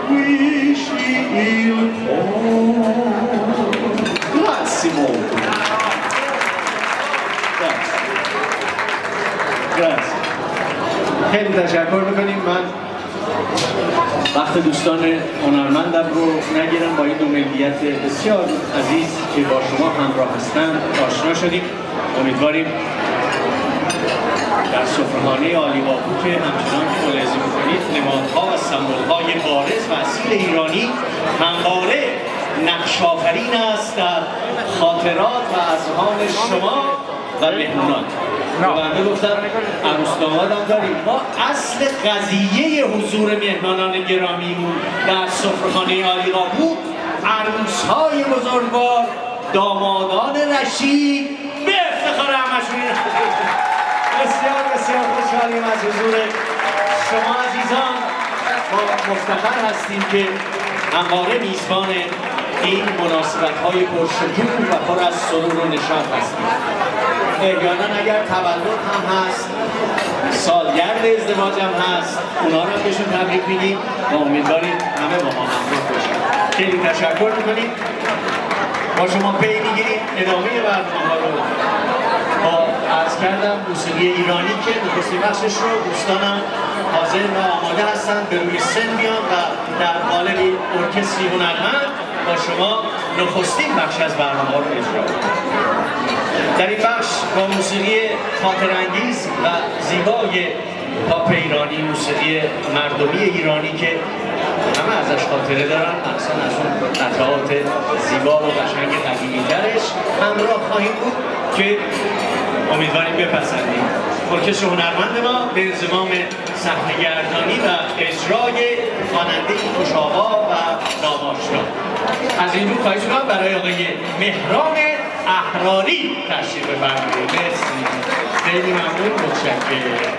acquisci il cuore. Grazie molto. Grazie. خیلی تشکر میکنیم. من وقت دوستان هنرمندم رو نگیرم، با این دو ملیت بسیار عزیز که با شما همراه هستند آشنا شدیم. امیدواریم در سفره‌خانه عالی‌قاپو که همچنان که ملاحظه می‌کنید نمادها و سمبول‌های بارز و اصیل ایرانی همواره نقش‌آفرین است در خاطرات و اذهان شما و مهمونان. بنده گفتم عروس دامادم داریم. ما اصل قضیه حضور مهمانان گرامیمون در سفره‌خانه عالی‌قاپو عروس‌های بزرگوار، دامادان رشید به افتخار همشون. بسیار بسیار خوشحالیم از حضور شما عزیزان. ما مفتخر هستیم که همواره میزبان این مناسبت‌های پرشکوه و پر از سرور و نشاط هستیم. احیانا اگر تولد هم هست، سالگرد ازدواج هم هست، اونا رو بهشون تبریک میگیم و امیدواریم همه با ما همراه باشن. خیلی تشکر میکنیم. با شما پی میگیریم ادامه برنامه‌ها رو با عرض کردم موسیقی ایرانی که نخستین بخشش رو دوستانم حاضر و آماده هستند به روی سن بیان و در قالب ارکستری هنرمند با شما نخستین بخش از برنامه‌ها رو اجرا کنیم. در این بخش با موسیقی خاطرانگیز و زیبای پاپ ایرانی، موسیقی مردمی ایرانی که همه ازش خاطره دارن، مثلا از اون قطعات زیبا و قشنگ قدیمی‌ترش همراه خواهیم بود که امیدواریم بپسندیم. ارکستر هنرمند ما به انضمام صحنه‌گردانی و اجرای خواننده خوش‌آوا و نام‌آشنا. از این رو خواهش می‌کنم برای آقای مهران احراری تشریف بفرمایید. مرسی. خیلی ممنون. متشکرم.